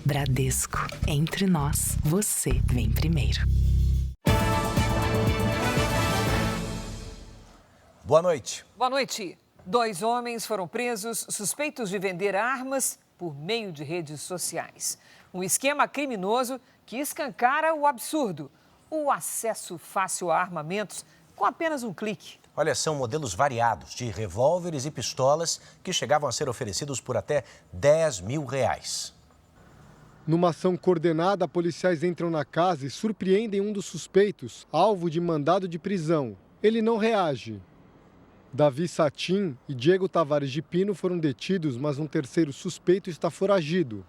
Bradesco. Entre nós, você vem primeiro. Boa noite. Boa noite. 2 homens foram presos suspeitos de vender armas por meio de redes sociais. Um esquema criminoso que escancara o absurdo: o acesso fácil a armamentos com apenas um clique. Olha, são modelos variados de revólveres e pistolas que chegavam a ser oferecidos por até R$10 mil. Numa ação coordenada, policiais entram na casa e surpreendem um dos suspeitos, alvo de mandado de prisão. Ele não reage. Davi Satin e Diego Tavares de Pino foram detidos, mas um terceiro suspeito está foragido.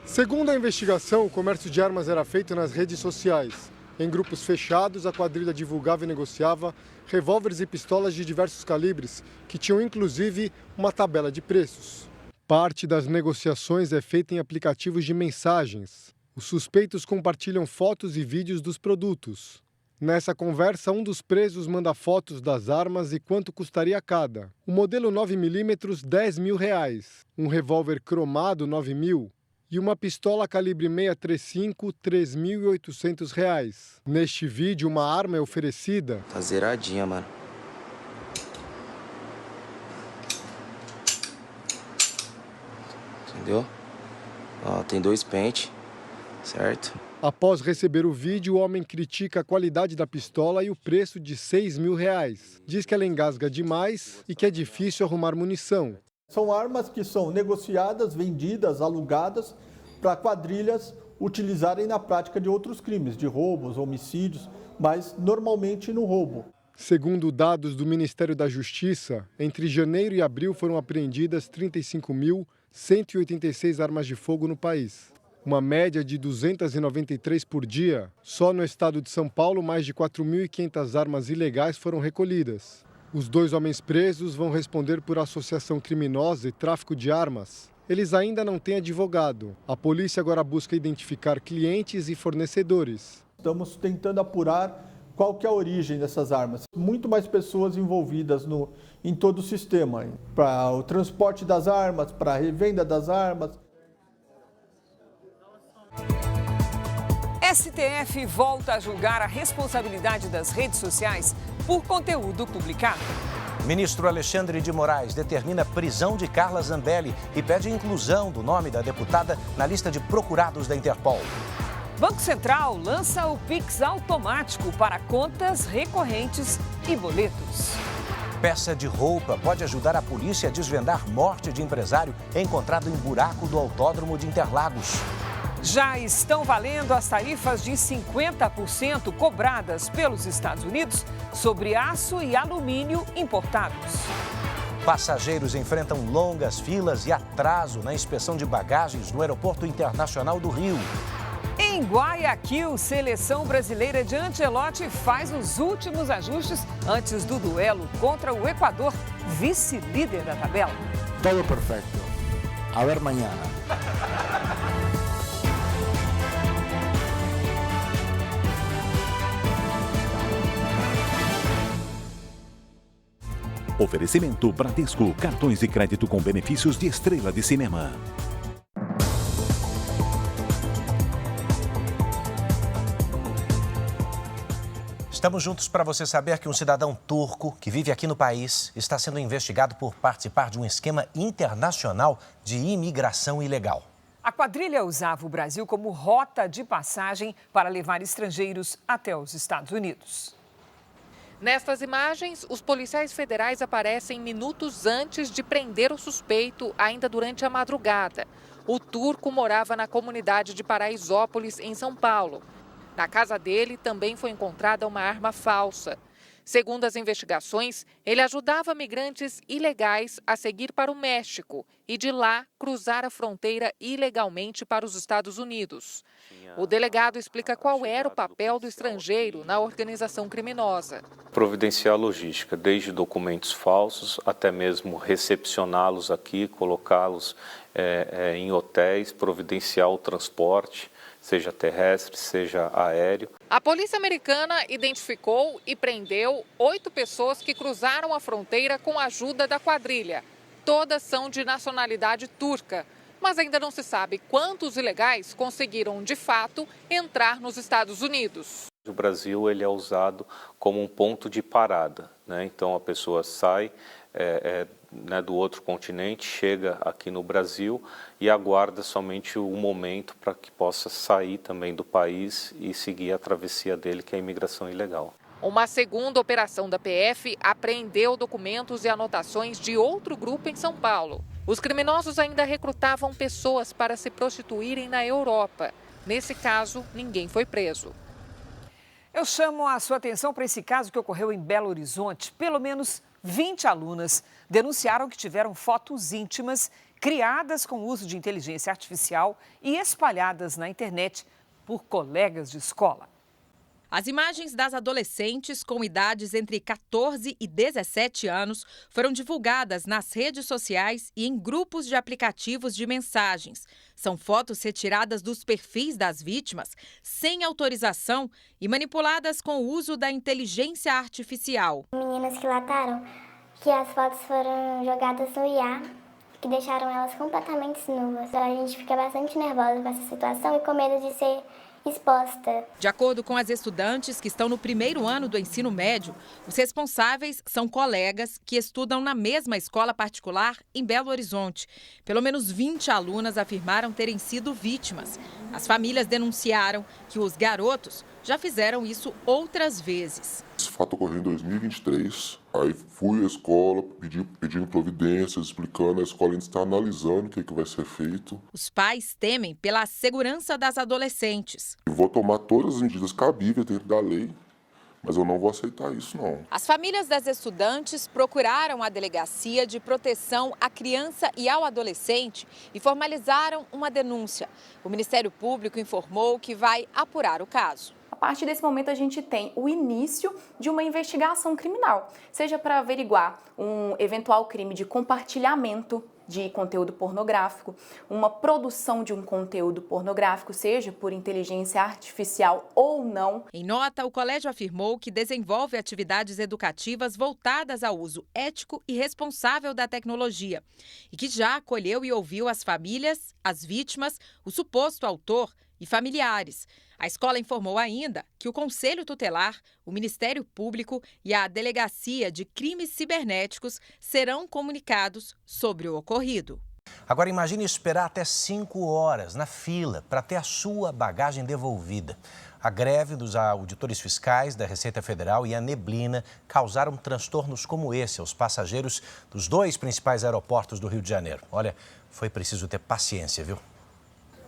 Segundo a investigação, o comércio de armas era feito nas redes sociais. Em grupos fechados, a quadrilha divulgava e negociava revólveres e pistolas de diversos calibres, que tinham inclusive uma tabela de preços. Parte das negociações é feita em aplicativos de mensagens. Os suspeitos compartilham fotos e vídeos dos produtos. Nessa conversa, um dos presos manda fotos das armas e quanto custaria cada. O modelo 9mm, R$10 mil. Um revólver cromado, R$9 mil. E uma pistola calibre 635, R$3.800. Neste vídeo, uma arma é oferecida. Tá zeradinha, mano. Entendeu? Ó, tem 2 pentes, certo? Após receber o vídeo, o homem critica a qualidade da pistola e o preço de R$6 mil. Diz que ela engasga demais e que é difícil arrumar munição. São armas que são negociadas, vendidas, alugadas para quadrilhas utilizarem na prática de outros crimes, de roubos, homicídios, mas normalmente no roubo. Segundo dados do Ministério da Justiça, entre janeiro e abril foram apreendidas 35.186 armas de fogo no país. Uma média de 293 por dia. Só no estado de São Paulo, mais de 4.500 armas ilegais foram recolhidas. Os 2 homens presos vão responder por associação criminosa e tráfico de armas. Eles ainda não têm advogado. A polícia agora busca identificar clientes e fornecedores. Estamos tentando apurar qual que é a origem dessas armas. Muito mais pessoas envolvidas em todo o sistema, para o transporte das armas, para a revenda das armas. STF volta a julgar a responsabilidade das redes sociais por conteúdo publicado. Ministro Alexandre de Moraes determina a prisão de Carla Zambelli e pede a inclusão do nome da deputada na lista de procurados da Interpol. Banco Central lança o Pix automático para contas recorrentes e boletos. Peça de roupa pode ajudar a polícia a desvendar morte de empresário encontrado em buraco do autódromo de Interlagos. Já estão valendo as tarifas de 50% cobradas pelos Estados Unidos sobre aço e alumínio importados. Passageiros enfrentam longas filas e atraso na inspeção de bagagens no Aeroporto Internacional do Rio. Em Guayaquil, seleção brasileira de Ancelotti faz os últimos ajustes antes do duelo contra o Equador, vice-líder da tabela. Todo perfeito. A ver mañana. Oferecimento Bradesco, cartões de crédito com benefícios de estrela de cinema. Estamos juntos para você saber que um cidadão turco que vive aqui no país está sendo investigado por participar de um esquema internacional de imigração ilegal. A quadrilha usava o Brasil como rota de passagem para levar estrangeiros até os Estados Unidos. Nestas imagens, os policiais federais aparecem minutos antes de prender o suspeito, ainda durante a madrugada. O turco morava na comunidade de Paraisópolis, em São Paulo. Na casa dele também foi encontrada uma arma falsa. Segundo as investigações, ele ajudava migrantes ilegais a seguir para o México e de lá cruzar a fronteira ilegalmente para os Estados Unidos. O delegado explica qual era o papel do estrangeiro na organização criminosa. Providenciar a logística, desde documentos falsos até mesmo recepcioná-los aqui, colocá-los em hotéis, providenciar o transporte, seja terrestre, seja aéreo. A polícia americana identificou e prendeu 8 pessoas que cruzaram a fronteira com a ajuda da quadrilha. Todas são de nacionalidade turca. mas ainda não se sabe quantos ilegais conseguiram, de fato, entrar nos Estados Unidos. O Brasil ele é usado como um ponto de parada, né? Então a pessoa sai do outro continente, chega aqui no Brasil e aguarda somente o momento para que possa sair também do país e seguir a travessia dele, que é a imigração ilegal. Uma segunda operação da PF apreendeu documentos e anotações de outro grupo em São Paulo. Os criminosos ainda recrutavam pessoas para se prostituírem na Europa. Nesse caso, ninguém foi preso. Eu chamo a sua atenção para esse caso que ocorreu em Belo Horizonte. Pelo menos 20 alunas denunciaram que tiveram fotos íntimas criadas com o uso de inteligência artificial e espalhadas na internet por colegas de escola. As imagens das adolescentes com idades entre 14 e 17 anos foram divulgadas nas redes sociais e em grupos de aplicativos de mensagens. São fotos retiradas dos perfis das vítimas, sem autorização e manipuladas com o uso da inteligência artificial. Meninas relataram que as fotos foram jogadas no IA, que deixaram elas completamente nuas. A gente fica bastante nervosa com essa situação e com medo de ser exposta. De acordo com as estudantes que estão no primeiro ano do ensino médio, os responsáveis são colegas que estudam na mesma escola particular em Belo Horizonte. Pelo menos 20 alunas afirmaram terem sido vítimas. As famílias denunciaram que os garotos já fizeram isso outras vezes. Esse fato ocorreu em 2023, aí fui à escola pedindo providências, explicando, a escola ainda está analisando o que vai ser feito. Os pais temem pela segurança das adolescentes. Eu vou tomar todas as medidas cabíveis dentro da lei, mas eu não vou aceitar isso, não. As famílias das estudantes procuraram a Delegacia de Proteção à Criança e ao Adolescente e formalizaram uma denúncia. O Ministério Público informou que vai apurar o caso. A partir desse momento, a gente tem o início de uma investigação criminal, seja para averiguar um eventual crime de compartilhamento de conteúdo pornográfico, uma produção de um conteúdo pornográfico, seja por inteligência artificial ou não. Em nota, o colégio afirmou que desenvolve atividades educativas voltadas ao uso ético e responsável da tecnologia e que já acolheu e ouviu as famílias, as vítimas, o suposto autor e familiares. A escola informou ainda que o Conselho Tutelar, o Ministério Público e a Delegacia de Crimes Cibernéticos serão comunicados sobre o ocorrido. Agora imagine esperar até 5 horas na fila para ter a sua bagagem devolvida. A greve dos auditores fiscais da Receita Federal e a neblina causaram transtornos como esse aos passageiros dos 2 principais aeroportos do Rio de Janeiro. Olha, foi preciso ter paciência, viu?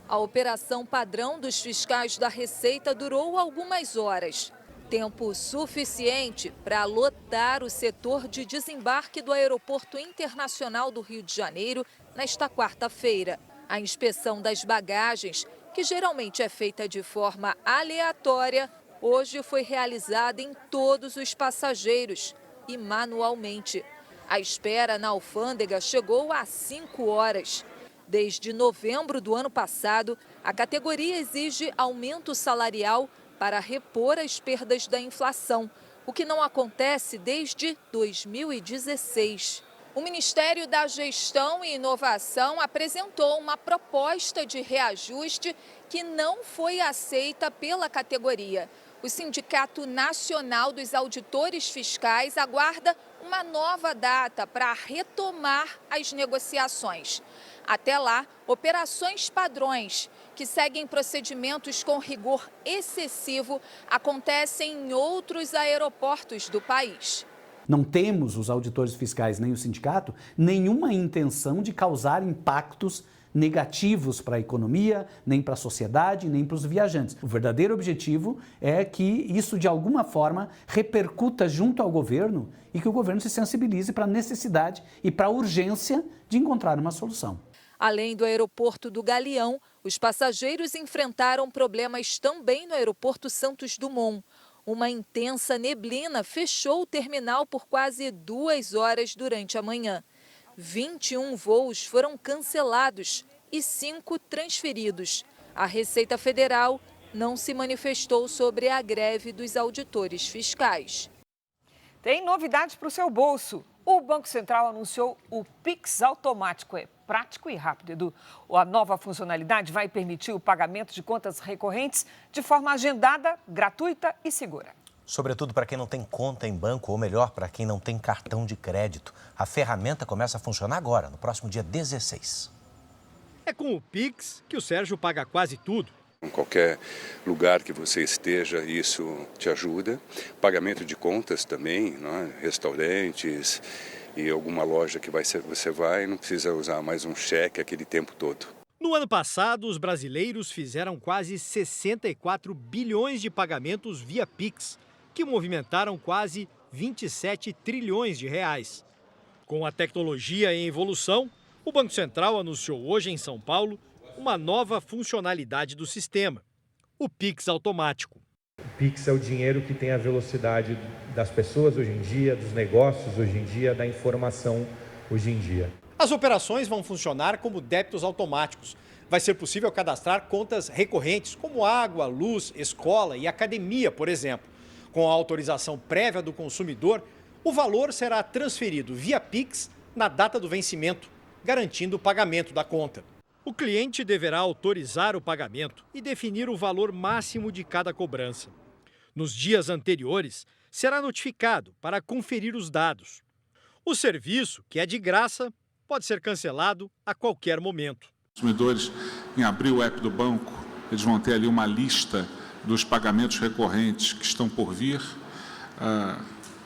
A operação padrão dos fiscais da Receita durou algumas horas. Tempo suficiente para lotar o setor de desembarque do Aeroporto Internacional do Rio de Janeiro nesta quarta-feira. A inspeção das bagagens, que geralmente é feita de forma aleatória, hoje foi realizada em todos os passageiros e manualmente. A espera na alfândega chegou a 5 horas. Desde novembro do ano passado, a categoria exige aumento salarial para repor as perdas da inflação, o que não acontece desde 2016. O Ministério da Gestão e Inovação apresentou uma proposta de reajuste que não foi aceita pela categoria. O Sindicato Nacional dos Auditores Fiscais aguarda uma nova data para retomar as negociações. Até lá, operações padrões, que seguem procedimentos com rigor excessivo, acontecem em outros aeroportos do país. Não temos, os auditores fiscais nem o sindicato, nenhuma intenção de causar impactos negativos para a economia, nem para a sociedade, nem para os viajantes. O verdadeiro objetivo é que isso, de alguma forma, repercuta junto ao governo e que o governo se sensibilize para a necessidade e para a urgência de encontrar uma solução. Além do aeroporto do Galeão, os passageiros enfrentaram problemas também no aeroporto Santos Dumont. Uma intensa neblina fechou o terminal por quase 2 horas durante a manhã. 21 voos foram cancelados e 5 transferidos. A Receita Federal não se manifestou sobre a greve dos auditores fiscais. Tem novidade para o seu bolso. O Banco Central anunciou o Pix automático. É prático e rápido, Edu. A nova funcionalidade vai permitir o pagamento de contas recorrentes de forma agendada, gratuita e segura. Sobretudo para quem não tem conta em banco, ou melhor, para quem não tem cartão de crédito. A ferramenta começa a funcionar agora, no próximo dia 16. É com o Pix que o Sérgio paga quase tudo. Em qualquer lugar que você esteja, isso te ajuda. Pagamento de contas também, né? Restaurantes e alguma loja que você vai, não precisa usar mais um cheque aquele tempo todo. No ano passado, os brasileiros fizeram quase 64 bilhões de pagamentos via Pix, que movimentaram quase 27 trilhões de reais. Com a tecnologia em evolução, o Banco Central anunciou hoje em São Paulo uma nova funcionalidade do sistema, o Pix automático. O Pix é o dinheiro que tem a velocidade das pessoas hoje em dia, dos negócios hoje em dia, da informação hoje em dia. As operações vão funcionar como débitos automáticos. Vai ser possível cadastrar contas recorrentes, como água, luz, escola e academia, por exemplo. Com a autorização prévia do consumidor, o valor será transferido via Pix na data do vencimento, garantindo o pagamento da conta. O cliente deverá autorizar o pagamento e definir o valor máximo de cada cobrança. Nos dias anteriores, será notificado para conferir os dados. O serviço, que é de graça, pode ser cancelado a qualquer momento. Os consumidores, em abrir o app do banco, eles vão ter ali uma lista dos pagamentos recorrentes que estão por vir.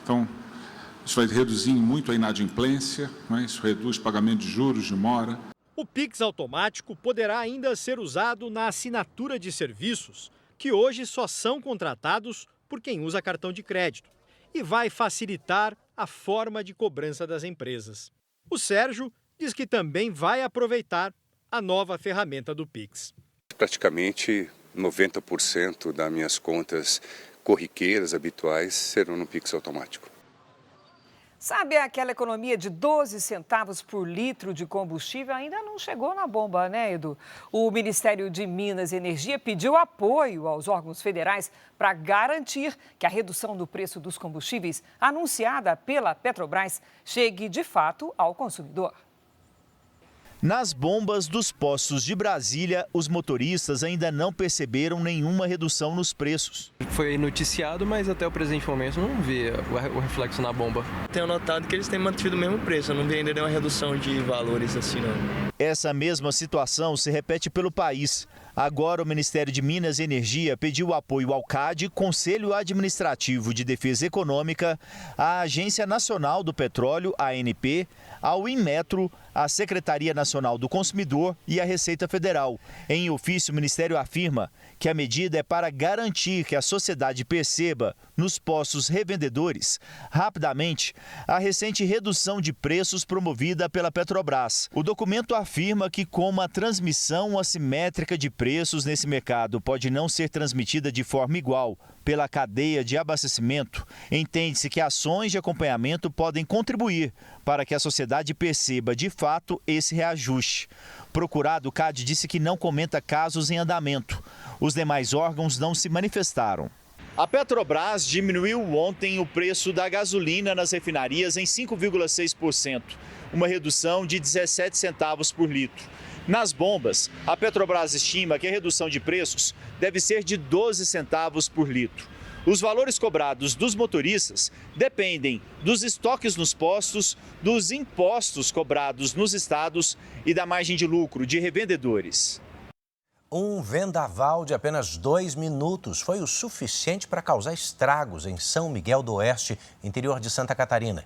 Então, isso vai reduzir muito a inadimplência, né? Isso reduz pagamento de juros, de mora. O Pix automático poderá ainda ser usado na assinatura de serviços, que hoje só são contratados por quem usa cartão de crédito, e vai facilitar a forma de cobrança das empresas. O Sérgio diz que também vai aproveitar a nova ferramenta do Pix. Praticamente 90% das minhas contas corriqueiras, habituais, serão no Pix automático. Sabe aquela economia de 12 centavos por litro de combustível? Ainda não chegou na bomba, né, Edu? O Ministério de Minas e Energia pediu apoio aos órgãos federais para garantir que a redução do preço dos combustíveis anunciada pela Petrobras chegue de fato ao consumidor. Nas bombas dos postos de Brasília, os motoristas ainda não perceberam nenhuma redução nos preços. Foi noticiado, mas até o presente momento não vi o reflexo na bomba. Tenho notado que eles têm mantido o mesmo preço, eu não vi ainda nenhuma redução de valores assim não. Essa mesma situação se repete pelo país. Agora, o Ministério de Minas e Energia pediu apoio ao CAD, Conselho Administrativo de Defesa Econômica, à Agência Nacional do Petróleo, ANP, ao Inmetro, à Secretaria Nacional do Consumidor e à Receita Federal. Em ofício, o Ministério afirma que a medida é para garantir que a sociedade perceba, nos postos revendedores, rapidamente, a recente redução de preços promovida pela Petrobras. O documento afirma que, como a transmissão assimétrica de preços nesse mercado pode não ser transmitida de forma igual pela cadeia de abastecimento, entende-se que ações de acompanhamento podem contribuir para que a sociedade perceba de fato esse reajuste. Procurado, o CAD disse que não comenta casos em andamento. Os demais órgãos não se manifestaram. A Petrobras diminuiu ontem o preço da gasolina nas refinarias em 5,6%, uma redução de 17 centavos por litro. Nas bombas, a Petrobras estima que a redução de preços deve ser de 12 centavos por litro. Os valores cobrados dos motoristas dependem dos estoques nos postos, dos impostos cobrados nos estados e da margem de lucro de revendedores. Um vendaval de apenas 2 minutos foi o suficiente para causar estragos em São Miguel do Oeste, interior de Santa Catarina.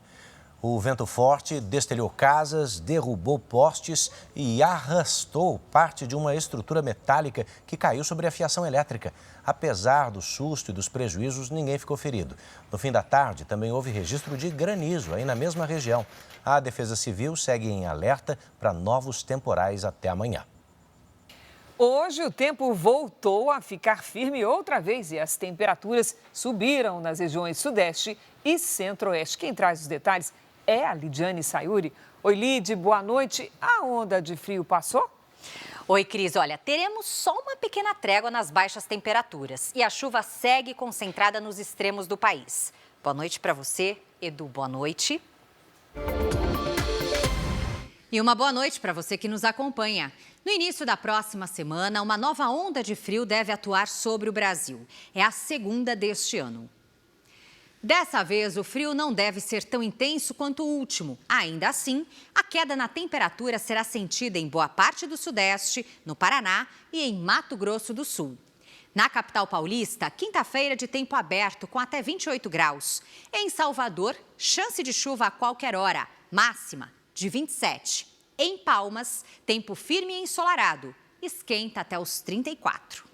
O vento forte destelhou casas, derrubou postes e arrastou parte de uma estrutura metálica que caiu sobre a fiação elétrica. Apesar do susto e dos prejuízos, ninguém ficou ferido. No fim da tarde, também houve registro de granizo aí na mesma região. A Defesa Civil segue em alerta para novos temporais até amanhã. Hoje o tempo voltou a ficar firme outra vez e as temperaturas subiram nas regiões Sudeste e Centro-Oeste. Quem traz os detalhes é a Lidiane Sayuri. Oi, Lid, boa noite. A onda de frio passou? Oi, Cris. Olha, teremos só uma pequena trégua nas baixas temperaturas e a chuva segue concentrada nos extremos do país. Boa noite para você, Edu. Boa noite. E uma boa noite para você que nos acompanha. No início da próxima semana, uma nova onda de frio deve atuar sobre o Brasil. É a segunda deste ano. Dessa vez, o frio não deve ser tão intenso quanto o último. Ainda assim, a queda na temperatura será sentida em boa parte do Sudeste, no Paraná e em Mato Grosso do Sul. Na capital paulista, quinta-feira de tempo aberto com até 28 graus. Em Salvador, chance de chuva a qualquer hora, máxima de 27. Em Palmas, tempo firme e ensolarado, esquenta até os 34.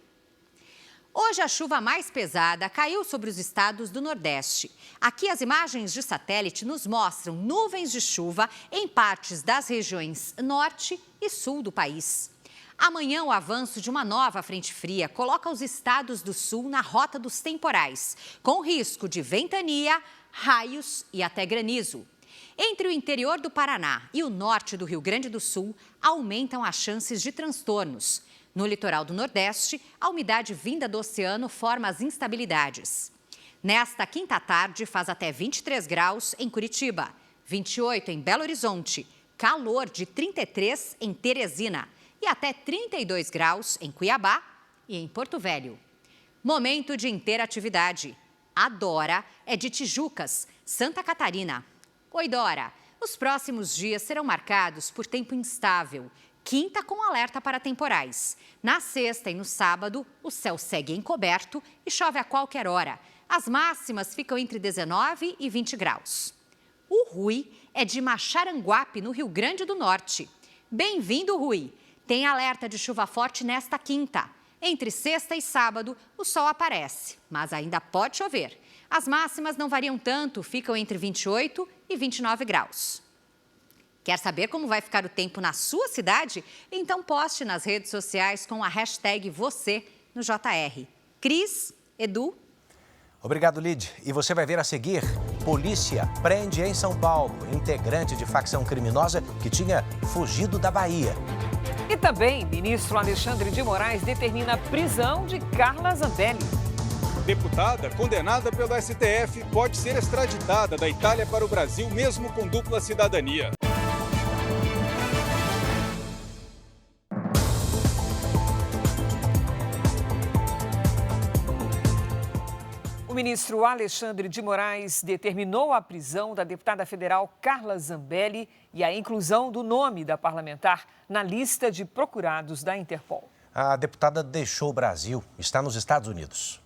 Hoje a chuva mais pesada caiu sobre os estados do Nordeste. Aqui as imagens de satélite nos mostram nuvens de chuva em partes das regiões Norte e Sul do país. Amanhã, o avanço de uma nova frente fria coloca os estados do Sul na rota dos temporais, com risco de ventania, raios e até granizo. Entre o interior do Paraná e o norte do Rio Grande do Sul, aumentam as chances de transtornos. No litoral do Nordeste, a umidade vinda do oceano forma as instabilidades. Nesta quinta tarde, faz até 23 graus em Curitiba, 28 em Belo Horizonte, calor de 33 em Teresina e até 32 graus em Cuiabá e em Porto Velho. Momento de interatividade. A Dora é de Tijucas, Santa Catarina. Oi, Dora. Os próximos dias serão marcados por tempo instável. Quinta com alerta para temporais. Na sexta e no sábado, o céu segue encoberto e chove a qualquer hora. As máximas ficam entre 19 e 20 graus. O Rui é de Macharanguape, no Rio Grande do Norte. Bem-vindo, Rui. Tem alerta de chuva forte nesta quinta. Entre sexta e sábado, o sol aparece, mas ainda pode chover. As máximas não variam tanto, ficam entre 28 e 29 graus. Quer saber como vai ficar o tempo na sua cidade? Então poste nas redes sociais com a hashtag você no JR. Cris, Edu. Obrigado, Lid. E você vai ver a seguir: polícia prende em São Paulo integrante de facção criminosa que tinha fugido da Bahia. E também, ministro Alexandre de Moraes determina a prisão de Carla Zambelli. Deputada condenada pelo STF pode ser extraditada da Itália para o Brasil, mesmo com dupla cidadania. O ministro Alexandre de Moraes determinou a prisão da deputada federal Carla Zambelli e a inclusão do nome da parlamentar na lista de procurados da Interpol. A deputada deixou o Brasil, está nos Estados Unidos.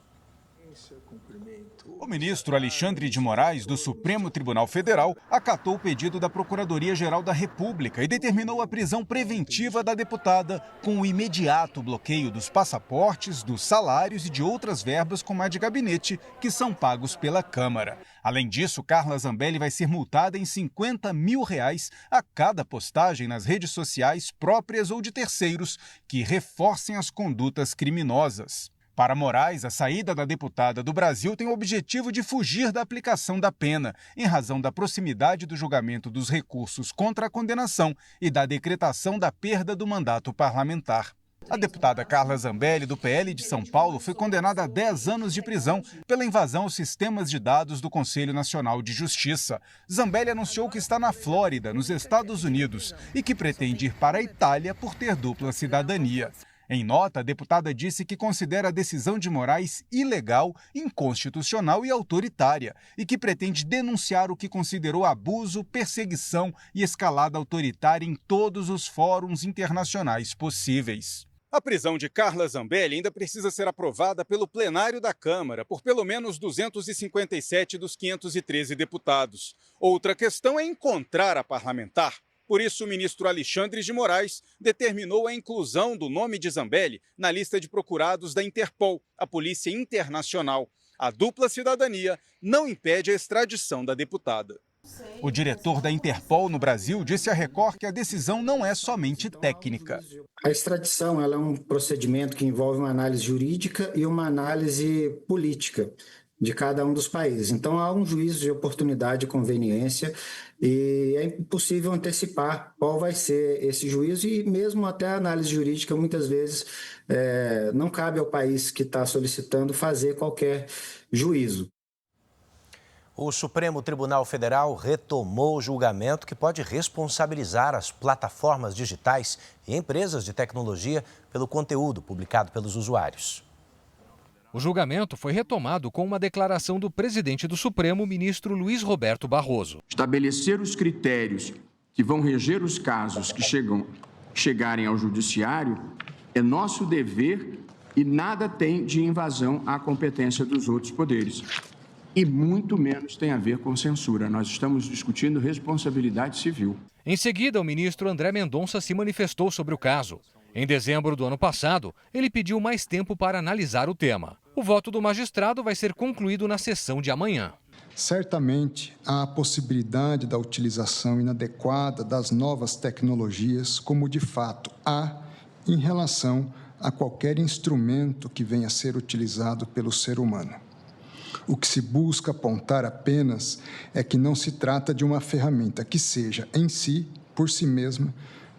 O ministro Alexandre de Moraes, do Supremo Tribunal Federal, acatou o pedido da Procuradoria-Geral da República e determinou a prisão preventiva da deputada com o imediato bloqueio dos passaportes, dos salários e de outras verbas como a de gabinete que são pagos pela Câmara. Além disso, Carla Zambelli vai ser multada em R$50 mil a cada postagem nas redes sociais próprias ou de terceiros que reforcem as condutas criminosas. Para Moraes, a saída da deputada do Brasil tem o objetivo de fugir da aplicação da pena, em razão da proximidade do julgamento dos recursos contra a condenação e da decretação da perda do mandato parlamentar. A deputada Carla Zambelli, do PL de São Paulo, foi condenada a 10 anos de prisão pela invasão aos sistemas de dados do Conselho Nacional de Justiça. Zambelli anunciou que está na Flórida, nos Estados Unidos, e que pretende ir para a Itália por ter dupla cidadania. Em nota, a deputada disse que considera a decisão de Moraes ilegal, inconstitucional e autoritária e que pretende denunciar o que considerou abuso, perseguição e escalada autoritária em todos os fóruns internacionais possíveis. A prisão de Carla Zambelli ainda precisa ser aprovada pelo plenário da Câmara por pelo menos 257 dos 513 deputados. Outra questão é encontrar a parlamentar. Por isso, o ministro Alexandre de Moraes determinou a inclusão do nome de Zambelli na lista de procurados da Interpol, a Polícia Internacional. A dupla cidadania não impede a extradição da deputada. O diretor da Interpol no Brasil disse à Record que a decisão não é somente técnica. A extradição ela é um procedimento que envolve uma análise jurídica e uma análise política de cada um dos países. Então, há um juízo de oportunidade e conveniência e é impossível antecipar qual vai ser esse juízo e mesmo até a análise jurídica, muitas vezes, não cabe ao país que está solicitando fazer qualquer juízo. O Supremo Tribunal Federal retomou o julgamento que pode responsabilizar as plataformas digitais e empresas de tecnologia pelo conteúdo publicado pelos usuários. O julgamento foi retomado com uma declaração do presidente do Supremo, ministro Luiz Roberto Barroso. Estabelecer os critérios que vão reger os casos que chegarem ao judiciário é nosso dever e nada tem de invasão à competência dos outros poderes. E muito menos tem a ver com censura. Nós estamos discutindo responsabilidade civil. Em seguida, o ministro André Mendonça se manifestou sobre o caso. Em dezembro do ano passado, ele pediu mais tempo para analisar o tema. O voto do magistrado vai ser concluído na sessão de amanhã. Certamente, há a possibilidade da utilização inadequada das novas tecnologias, como de fato há em relação a qualquer instrumento que venha a ser utilizado pelo ser humano. O que se busca apontar apenas é que não se trata de uma ferramenta que seja, em si, por si mesma,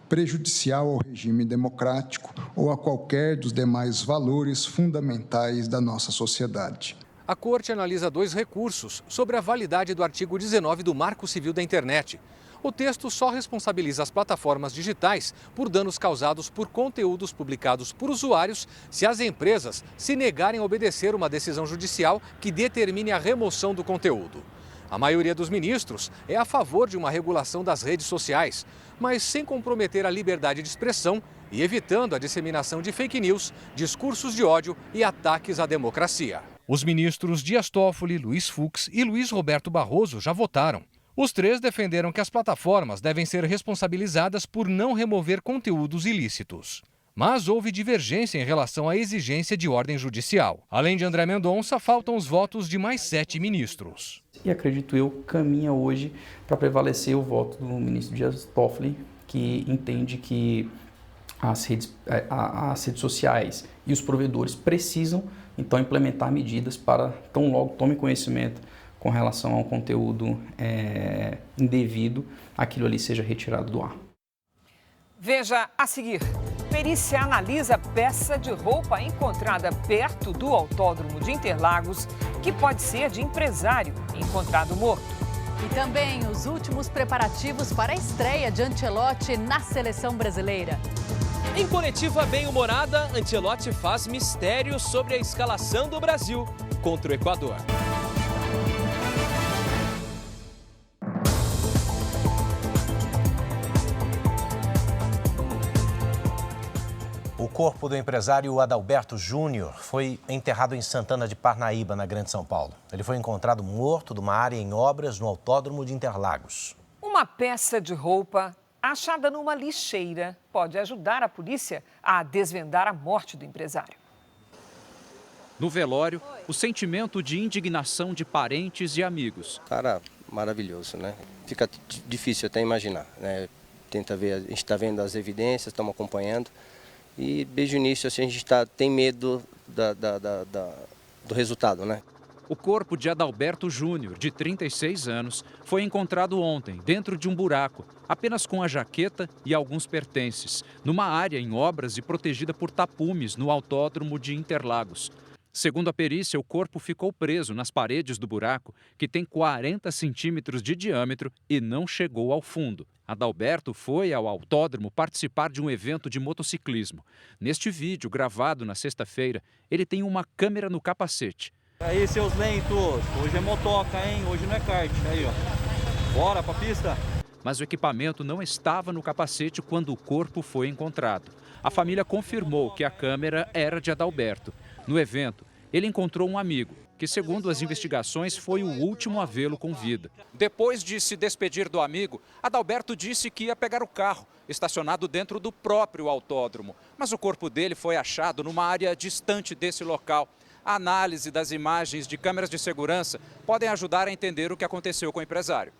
prejudicial ao regime democrático ou a qualquer dos demais valores fundamentais da nossa sociedade. A Corte analisa 2 recursos sobre a validade do artigo 19 do Marco Civil da Internet. O texto só responsabiliza as plataformas digitais por danos causados por conteúdos publicados por usuários se as empresas se negarem a obedecer uma decisão judicial que determine a remoção do conteúdo. A maioria dos ministros é a favor de uma regulação das redes sociais, mas sem comprometer a liberdade de expressão e evitando a disseminação de fake news, discursos de ódio e ataques à democracia. Os ministros Dias Toffoli, Luiz Fux e Luiz Roberto Barroso já votaram. Os 3 defenderam que as plataformas devem ser responsabilizadas por não remover conteúdos ilícitos. Mas houve divergência em relação à exigência de ordem judicial. Além de André Mendonça, faltam os votos de mais 7 ministros. E acredito eu, caminha hoje para prevalecer o voto do ministro Dias Toffoli, que entende que as redes sociais e os provedores precisam, então, implementar medidas para, tão logo tome conhecimento com relação ao conteúdo indevido, aquilo ali seja retirado do ar. Veja a seguir. Perícia analisa peça de roupa encontrada perto do Autódromo de Interlagos, que pode ser de empresário encontrado morto. E também os últimos preparativos para a estreia de Ancelotti na seleção brasileira. Em coletiva bem-humorada, Ancelotti faz mistério sobre a escalação do Brasil contra o Equador. O corpo do empresário Adalberto Júnior foi enterrado em Santana de Parnaíba, na Grande São Paulo. Ele foi encontrado morto numa área em obras no Autódromo de Interlagos. Uma peça de roupa achada numa lixeira pode ajudar a polícia a desvendar a morte do empresário. No velório, o sentimento de indignação de parentes e amigos. Cara, maravilhoso, né? Fica difícil até imaginar, né? Tenta ver, a gente está vendo as evidências, estamos acompanhando. E desde o início assim, a gente tem medo do resultado, né? O corpo de Adalberto Júnior, de 36 anos, foi encontrado ontem, dentro de um buraco, apenas com a jaqueta e alguns pertences, numa área em obras e protegida por tapumes no Autódromo de Interlagos. Segundo a perícia, o corpo ficou preso nas paredes do buraco, que tem 40 centímetros de diâmetro e não chegou ao fundo. Adalberto foi ao autódromo participar de um evento de motociclismo. Neste vídeo, gravado na sexta-feira, ele tem uma câmera no capacete. Aí, seus lentos, hoje é motoca, hein? Hoje não é kart. Aí, ó. Bora pra pista. Mas o equipamento não estava no capacete quando o corpo foi encontrado. A família confirmou que a câmera era de Adalberto. No evento, ele encontrou um amigo, que, segundo as investigações, foi o último a vê-lo com vida. Depois de se despedir do amigo, Adalberto disse que ia pegar o carro, estacionado dentro do próprio autódromo. Mas o corpo dele foi achado numa área distante desse local. A análise das imagens de câmeras de segurança podem ajudar a entender o que aconteceu com o empresário.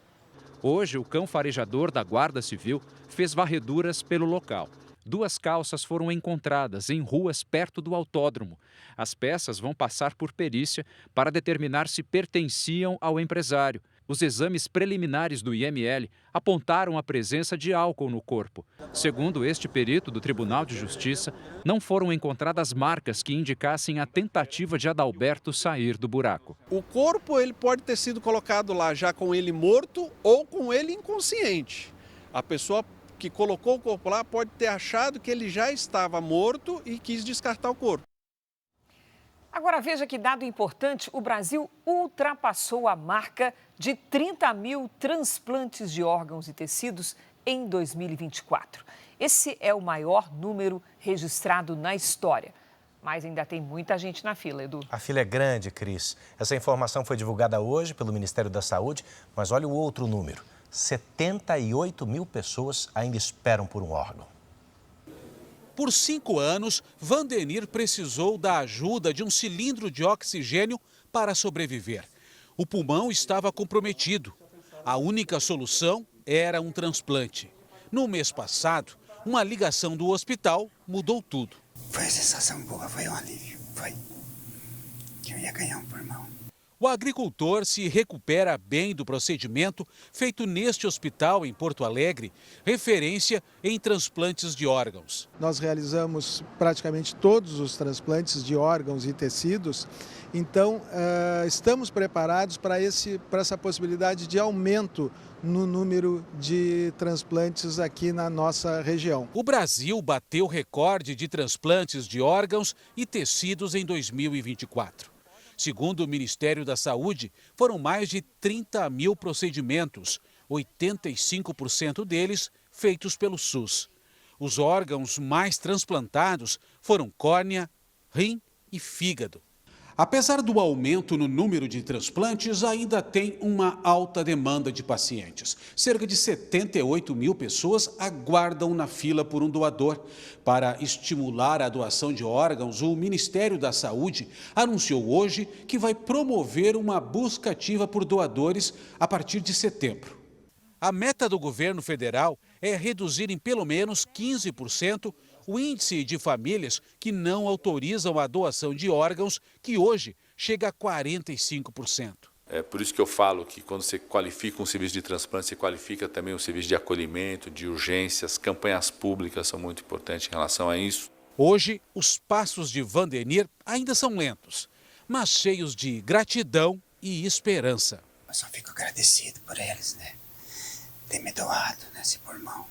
Hoje, o cão farejador da Guarda Civil fez varreduras pelo local. 2 calças foram encontradas em ruas perto do autódromo. As peças vão passar por perícia para determinar se pertenciam ao empresário. Os exames preliminares do IML apontaram a presença de álcool no corpo. Segundo este perito do Tribunal de Justiça, não foram encontradas marcas que indicassem a tentativa de Adalberto sair do buraco. O corpo ele pode ter sido colocado lá já com ele morto ou com ele inconsciente. A pessoa que colocou o corpo lá pode ter achado que ele já estava morto e quis descartar o corpo. Agora veja que dado importante, o Brasil ultrapassou a marca de 30 mil transplantes de órgãos e tecidos em 2024. Esse é o maior número registrado na história. Mas ainda tem muita gente na fila, Edu. A fila é grande, Cris. Essa informação foi divulgada hoje pelo Ministério da Saúde, mas olha o outro número. 78 mil pessoas ainda esperam por um órgão. Por 5 anos, Vandenir precisou da ajuda de um cilindro de oxigênio para sobreviver. O pulmão estava comprometido. A única solução era um transplante. No mês passado, uma ligação do hospital mudou tudo. Foi a sensação boa, foi um alívio, foi que eu ia ganhar um pulmão. O agricultor se recupera bem do procedimento feito neste hospital em Porto Alegre, referência em transplantes de órgãos. Nós realizamos praticamente todos os transplantes de órgãos e tecidos, então estamos preparados para essa possibilidade de aumento no número de transplantes aqui na nossa região. O Brasil bateu recorde de transplantes de órgãos e tecidos em 2024. Segundo o Ministério da Saúde, foram mais de 30 mil procedimentos, 85% deles feitos pelo SUS. Os órgãos mais transplantados foram córnea, rim e fígado. Apesar do aumento no número de transplantes, ainda tem uma alta demanda de pacientes. Cerca de 78 mil pessoas aguardam na fila por um doador. Para estimular a doação de órgãos, o Ministério da Saúde anunciou hoje que vai promover uma busca ativa por doadores a partir de setembro. A meta do governo federal é reduzir em pelo menos 15% o índice de famílias que não autorizam a doação de órgãos, que hoje chega a 45%. É por isso que eu falo que quando você qualifica um serviço de transplante, você qualifica também o serviço de acolhimento, de urgências, campanhas públicas são muito importantes em relação a isso. Hoje, os passos de Vandenir ainda são lentos, mas cheios de gratidão e esperança. Eu só fico agradecido por eles, né? Ter me doado nesse pulmão.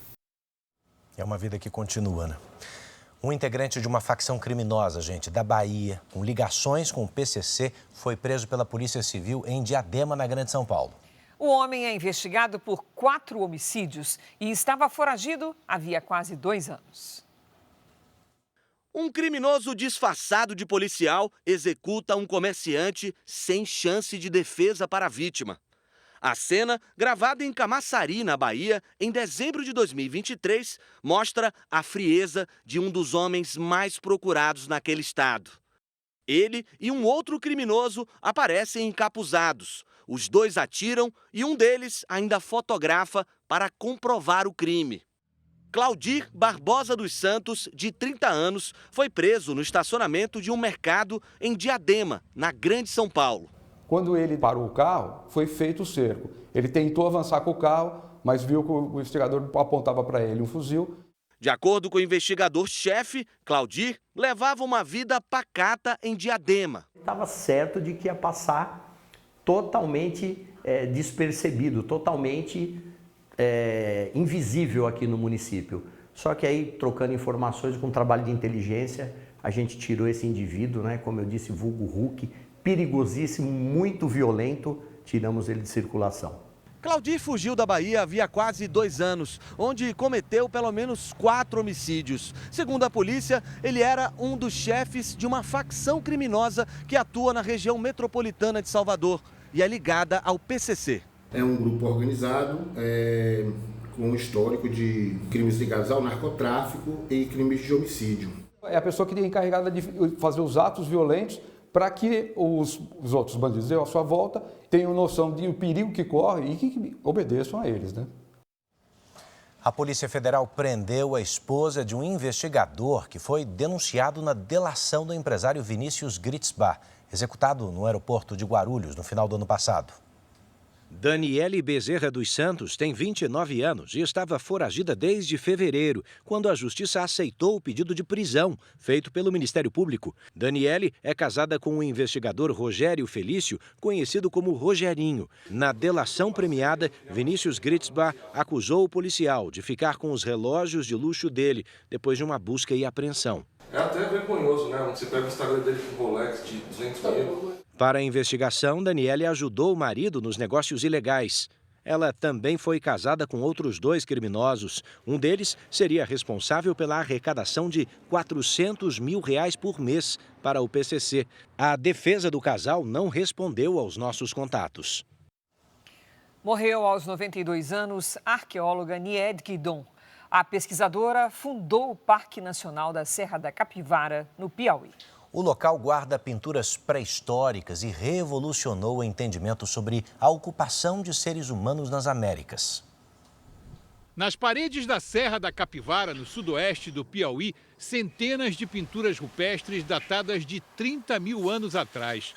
É uma vida que continua, né? Um integrante de uma facção criminosa, gente, da Bahia, com ligações com o PCC, foi preso pela Polícia Civil em Diadema, na Grande São Paulo. O homem é investigado por 4 homicídios e estava foragido havia quase 2 anos. Um criminoso disfarçado de policial executa um comerciante sem chance de defesa para a vítima. A cena, gravada em Camaçari, na Bahia, em dezembro de 2023, mostra a frieza de um dos homens mais procurados naquele estado. Ele e um outro criminoso aparecem encapuzados. Os dois atiram e um deles ainda fotografa para comprovar o crime. Claudir Barbosa dos Santos, de 30 anos, foi preso no estacionamento de um mercado em Diadema, na Grande São Paulo. Quando ele parou o carro, foi feito o cerco. Ele tentou avançar com o carro, mas viu que o investigador apontava para ele um fuzil. De acordo com o investigador-chefe, Claudir levava uma vida pacata em Diadema. Estava certo de que ia passar totalmente despercebido, totalmente invisível aqui no município. Só que aí, trocando informações com um trabalho de inteligência, a gente tirou esse indivíduo, né, como eu disse, vulgo Hulk, perigosíssimo, muito violento, tiramos ele de circulação. Claudir fugiu da Bahia havia quase 2 anos, onde cometeu pelo menos 4 homicídios. Segundo a polícia, ele era um dos chefes de uma facção criminosa que atua na região metropolitana de Salvador e é ligada ao PCC. É um grupo organizado com um histórico de crimes ligados ao narcotráfico e crimes de homicídio. É a pessoa que é encarregada de fazer os atos violentos para que os outros bandidos à sua volta tenham noção do perigo que corre e que obedeçam a eles, né? A Polícia Federal prendeu a esposa de um investigador que foi denunciado na delação do empresário Vinícius Gritzbach, executado no aeroporto de Guarulhos no final do ano passado. Daniele Bezerra dos Santos tem 29 anos e estava foragida desde fevereiro, quando a Justiça aceitou o pedido de prisão feito pelo Ministério Público. Daniele é casada com o investigador Rogério Felício, conhecido como Rogerinho. Na delação premiada, Vinícius Gritzbach acusou o policial de ficar com os relógios de luxo dele, depois de uma busca e apreensão. É até vergonhoso, né? Você pega o Instagram dele com Rolex de 200 mil. Para a investigação, Daniele ajudou o marido nos negócios ilegais. Ela também foi casada com outros 2 criminosos. Um deles seria responsável pela arrecadação de R$400 mil por mês para o PCC. A defesa do casal não respondeu aos nossos contatos. Morreu aos 92 anos a arqueóloga Nied Guidon. A pesquisadora fundou o Parque Nacional da Serra da Capivara, no Piauí. O local guarda pinturas pré-históricas e revolucionou o entendimento sobre a ocupação de seres humanos nas Américas. Nas paredes da Serra da Capivara, no sudoeste do Piauí, centenas de pinturas rupestres datadas de 30 mil anos atrás.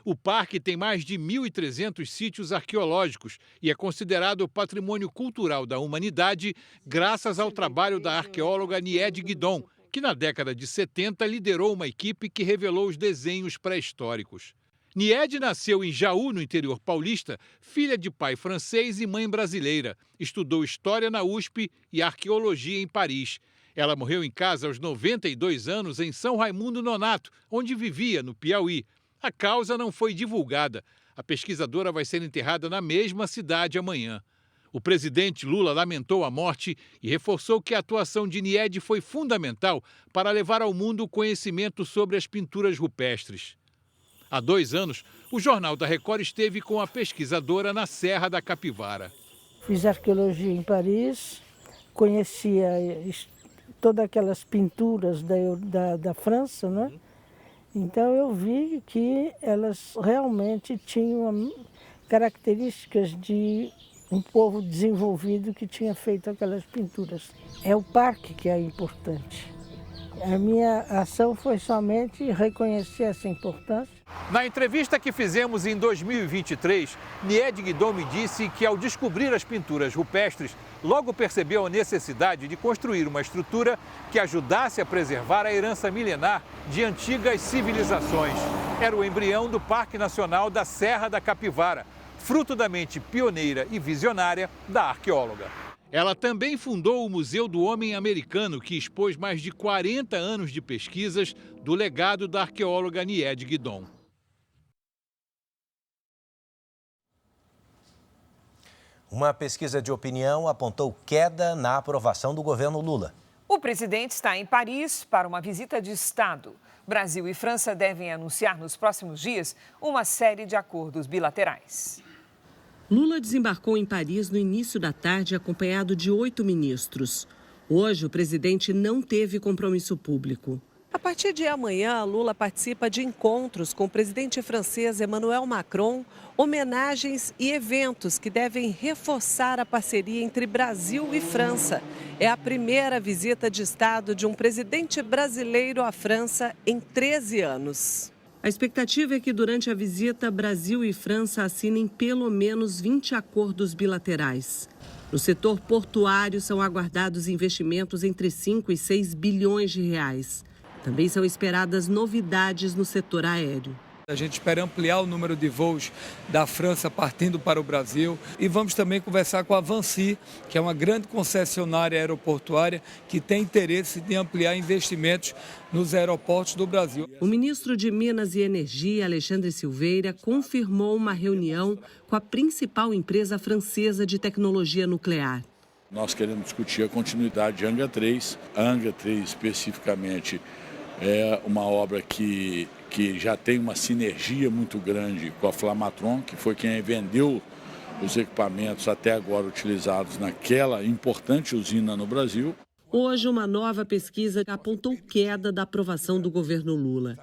O parque tem mais de 1.300 sítios arqueológicos e é considerado patrimônio cultural da humanidade graças ao trabalho da arqueóloga Nied Guidon, que na década de 70 liderou uma equipe que revelou os desenhos pré-históricos. Nied nasceu em Jaú, no interior paulista, filha de pai francês e mãe brasileira. Estudou História na USP e Arqueologia em Paris. Ela morreu em casa aos 92 anos em São Raimundo Nonato, onde vivia, no Piauí. A causa não foi divulgada. A pesquisadora vai ser enterrada na mesma cidade amanhã. O presidente Lula lamentou a morte e reforçou que a atuação de Nied foi fundamental para levar ao mundo o conhecimento sobre as pinturas rupestres. Há 2 anos, o Jornal da Record esteve com a pesquisadora na Serra da Capivara. Fiz arqueologia em Paris, conhecia todas aquelas pinturas da França, né? Então eu vi que elas realmente tinham características de um povo desenvolvido que tinha feito aquelas pinturas. É o parque que é importante. A minha ação foi somente reconhecer essa importância. Na entrevista que fizemos em 2023, Nied Guidon me disse que ao descobrir as pinturas rupestres, logo percebeu a necessidade de construir uma estrutura que ajudasse a preservar a herança milenar de antigas civilizações. Era o embrião do Parque Nacional da Serra da Capivara, fruto da mente pioneira e visionária da arqueóloga. Ela também fundou o Museu do Homem Americano, que expôs mais de 40 anos de pesquisas do legado da arqueóloga Nied Guidon. Uma pesquisa de opinião apontou queda na aprovação do governo Lula. O presidente está em Paris para uma visita de Estado. Brasil e França devem anunciar nos próximos dias uma série de acordos bilaterais. Lula desembarcou em Paris no início da tarde, acompanhado de 8 ministros. Hoje, o presidente não teve compromisso público. A partir de amanhã, Lula participa de encontros com o presidente francês Emmanuel Macron, homenagens e eventos que devem reforçar a parceria entre Brasil e França. É a primeira visita de Estado de um presidente brasileiro à França em 13 anos. A expectativa é que durante a visita, Brasil e França assinem pelo menos 20 acordos bilaterais. No setor portuário, são aguardados investimentos entre 5 e 6 bilhões de reais. Também são esperadas novidades no setor aéreo. A gente espera ampliar o número de voos da França partindo para o Brasil e vamos também conversar com a Vinci, que é uma grande concessionária aeroportuária que tem interesse de ampliar investimentos nos aeroportos do Brasil. O ministro de Minas e Energia, Alexandre Silveira, confirmou uma reunião com a principal empresa francesa de tecnologia nuclear. Nós queremos discutir a continuidade de Angra 3. A Angra 3, especificamente, é uma obra que já tem uma sinergia muito grande com a Flamatron, que foi quem vendeu os equipamentos até agora utilizados naquela importante usina no Brasil. Hoje, uma nova pesquisa apontou queda da aprovação do governo Lula.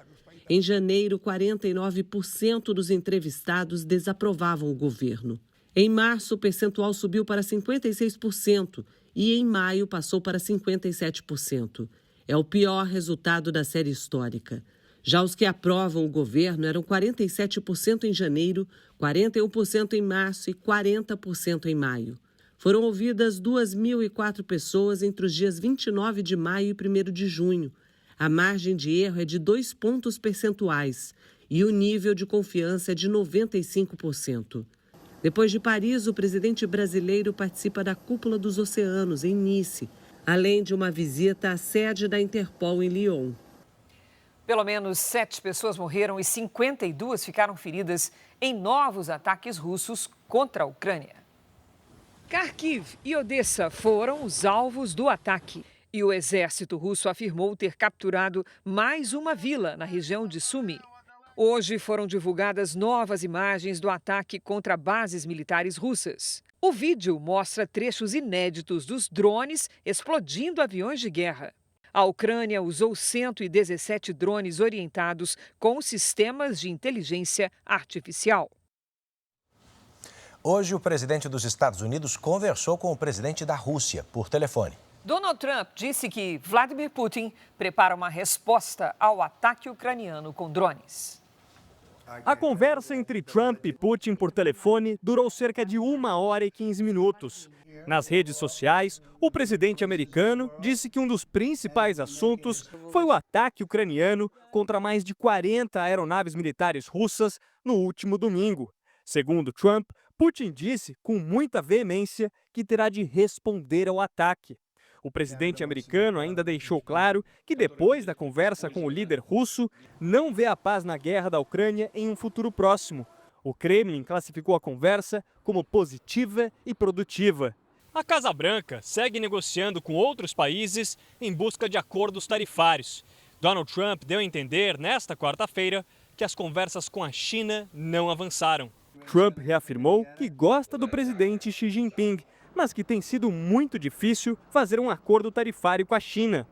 Em janeiro, 49% dos entrevistados desaprovavam o governo. Em março, o percentual subiu para 56% e em maio passou para 57%. É o pior resultado da série histórica. Já os que aprovam o governo eram 47% em janeiro, 41% em março e 40% em maio. Foram ouvidas 2.004 pessoas entre os dias 29 de maio e 1º de junho. A margem de erro é de 2 pontos percentuais e o nível de confiança é de 95%. Depois de Paris, o presidente brasileiro participa da Cúpula dos Oceanos, em Nice, além de uma visita à sede da Interpol em Lyon. Pelo menos 7 pessoas morreram e 52 ficaram feridas em novos ataques russos contra a Ucrânia. Kharkiv e Odessa foram os alvos do ataque. E o exército russo afirmou ter capturado mais uma vila na região de Sumy. Hoje foram divulgadas novas imagens do ataque contra bases militares russas. O vídeo mostra trechos inéditos dos drones explodindo aviões de guerra. A Ucrânia usou 117 drones orientados com sistemas de inteligência artificial. Hoje, o presidente dos Estados Unidos conversou com o presidente da Rússia por telefone. Donald Trump disse que Vladimir Putin prepara uma resposta ao ataque ucraniano com drones. A conversa entre Trump e Putin por telefone durou cerca de 1 hora e 15 minutos. Nas redes sociais, o presidente americano disse que um dos principais assuntos foi o ataque ucraniano contra mais de 40 aeronaves militares russas no último domingo. Segundo Trump, Putin disse com muita veemência que terá de responder ao ataque. O presidente americano ainda deixou claro que depois da conversa com o líder russo, não vê a paz na guerra da Ucrânia em um futuro próximo. O Kremlin classificou a conversa como positiva e produtiva. A Casa Branca segue negociando com outros países em busca de acordos tarifários. Donald Trump deu a entender nesta quarta-feira que as conversas com a China não avançaram. Trump reafirmou que gosta do presidente Xi Jinping, mas que tem sido muito difícil fazer um acordo tarifário com a China.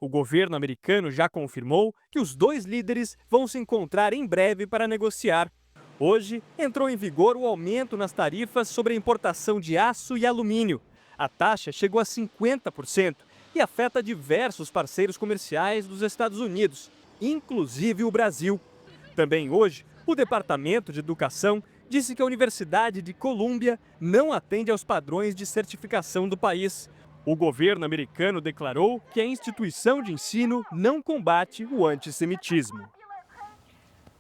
O governo americano já confirmou que os dois líderes vão se encontrar em breve para negociar. Hoje, entrou em vigor o aumento nas tarifas sobre a importação de aço e alumínio. A taxa chegou a 50% e afeta diversos parceiros comerciais dos Estados Unidos, inclusive o Brasil. Também hoje, o Departamento de Educação disse que a Universidade de Colômbia não atende aos padrões de certificação do país. O governo americano declarou que a instituição de ensino não combate o antissemitismo.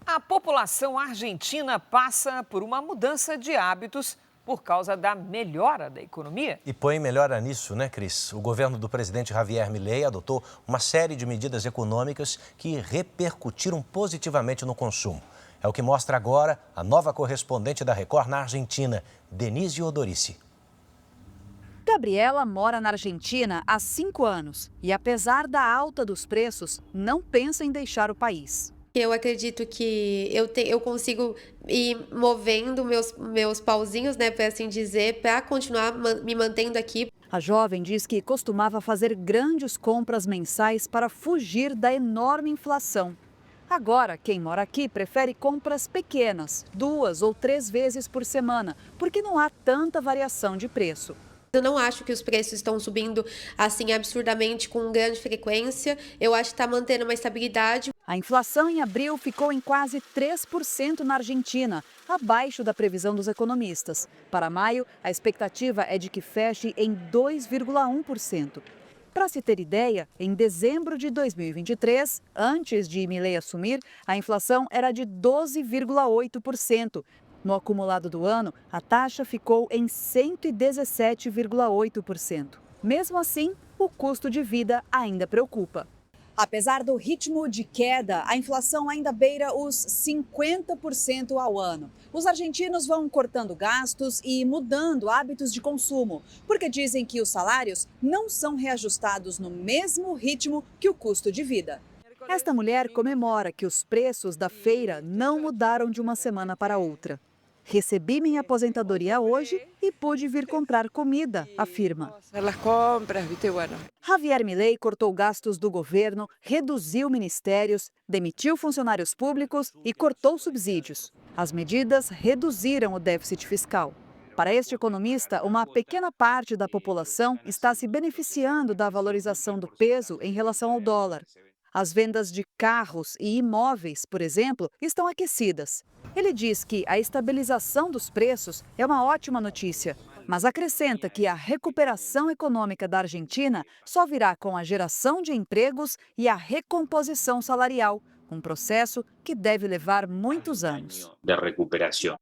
A população argentina passa por uma mudança de hábitos por causa da melhora da economia. E põe melhora nisso, né, Cris? O governo do presidente Javier Milei adotou uma série de medidas econômicas que repercutiram positivamente no consumo. É o que mostra agora a nova correspondente da Record na Argentina, Denise Odorici. Gabriela mora na Argentina há 5 anos e, apesar da alta dos preços, não pensa em deixar o país. Eu acredito que eu consigo ir movendo meus pauzinhos, né, para assim dizer, para continuar me mantendo aqui. A jovem diz que costumava fazer grandes compras mensais para fugir da enorme inflação. Agora, quem mora aqui prefere compras pequenas, 2 ou 3 vezes por semana, porque não há tanta variação de preço. Eu não acho que os preços estão subindo assim absurdamente com grande frequência. Eu acho que está mantendo uma estabilidade. A inflação em abril ficou em quase 3% na Argentina, abaixo da previsão dos economistas. Para maio, a expectativa é de que feche em 2,1%. Para se ter ideia, em dezembro de 2023, antes de Milei assumir, a inflação era de 12,8%. No acumulado do ano, a taxa ficou em 117,8%. Mesmo assim, o custo de vida ainda preocupa. Apesar do ritmo de queda, a inflação ainda beira os 50% ao ano. Os argentinos vão cortando gastos e mudando hábitos de consumo, porque dizem que os salários não são reajustados no mesmo ritmo que o custo de vida. Esta mulher comemora que os preços da feira não mudaram de uma semana para outra. Recebi minha aposentadoria hoje e pude vir comprar comida, afirma. Javier Milei cortou gastos do governo, reduziu ministérios, demitiu funcionários públicos e cortou subsídios. As medidas reduziram o déficit fiscal. Para este economista, uma pequena parte da população está se beneficiando da valorização do peso em relação ao dólar. As vendas de carros e imóveis, por exemplo, estão aquecidas. Ele diz que a estabilização dos preços é uma ótima notícia, mas acrescenta que a recuperação econômica da Argentina só virá com a geração de empregos e a recomposição salarial, um processo que deve levar muitos anos. De recuperação.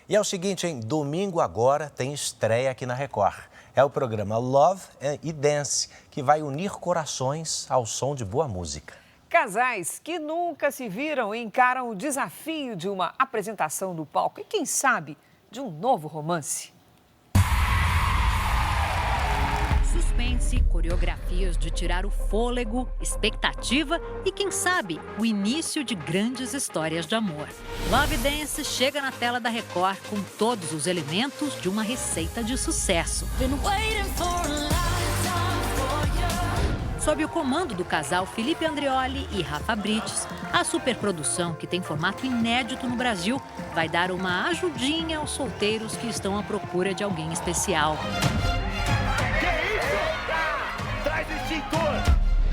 E é o seguinte, hein? Domingo agora tem estreia aqui na Record. É o programa Love e Dance, que vai unir corações ao som de boa música. Casais que nunca se viram encaram o desafio de uma apresentação no palco e, quem sabe, de um novo romance. Suspense, coreografias de tirar o fôlego, expectativa e, quem sabe, o início de grandes histórias de amor. Love Dance chega na tela da Record com todos os elementos de uma receita de sucesso. Sob o comando do casal Felipe Andreoli e Rafa Brites, a superprodução, que tem formato inédito no Brasil, vai dar uma ajudinha aos solteiros que estão à procura de alguém especial.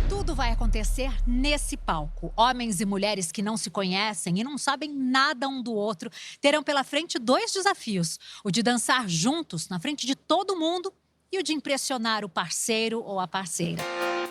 Tudo vai acontecer nesse palco. Homens e mulheres que não se conhecem e não sabem nada um do outro terão pela frente 2 desafios: o de dançar juntos na frente de todo mundo e o de impressionar o parceiro ou a parceira.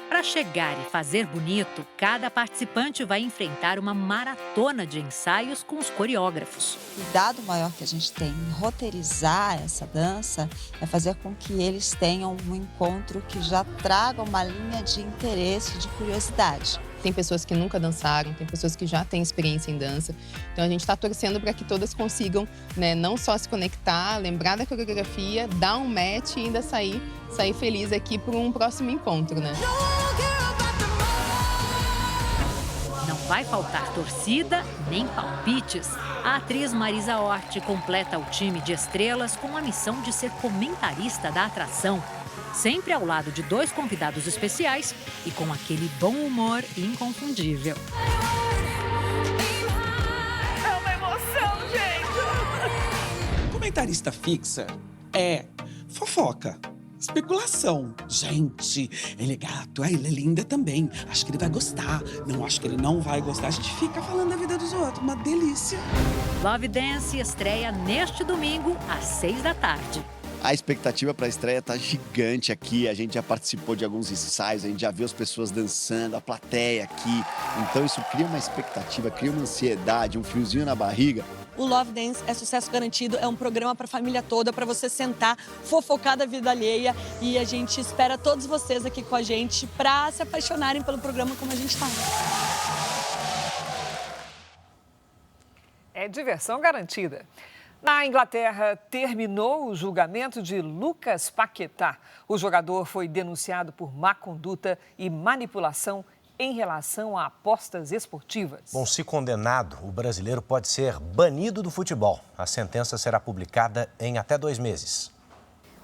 Para chegar e fazer bonito, cada participante vai enfrentar uma maratona de ensaios com os coreógrafos. O cuidado maior que a gente tem em roteirizar essa dança é fazer com que eles tenham um encontro que já traga uma linha de interesse, de curiosidade. Tem pessoas que nunca dançaram, tem pessoas que já têm experiência em dança. Então a gente está torcendo para que todas consigam, né, não só se conectar, lembrar da coreografia, dar um match e ainda sair feliz aqui para um próximo encontro, né? Não vai faltar torcida nem palpites. A atriz Marisa Hort completa o time de estrelas com a missão de ser comentarista da atração. Sempre ao lado de 2 convidados especiais e com aquele bom humor inconfundível. É uma emoção, gente! Comentarista fixa é fofoca, especulação. Gente, ele é gato, ele é linda também. Acho que ele vai gostar. Não, acho que ele não vai gostar. A gente fica falando da vida dos outros. Uma delícia. Love Dance estreia neste domingo, às 6 da tarde. A expectativa para a estreia está gigante aqui. A gente já participou de alguns ensaios, a gente já viu as pessoas dançando, a plateia aqui. Então isso cria uma expectativa, cria uma ansiedade, um friozinho na barriga. O Love Dance é sucesso garantido, é um programa para a família toda, para você sentar, fofocar da vida alheia. E a gente espera todos vocês aqui com a gente para se apaixonarem pelo programa como a gente está. É diversão garantida. Na Inglaterra, terminou o julgamento de Lucas Paquetá. O jogador foi denunciado por má conduta e manipulação em relação a apostas esportivas. Bom, se condenado, o brasileiro pode ser banido do futebol. A sentença será publicada em até 2 meses.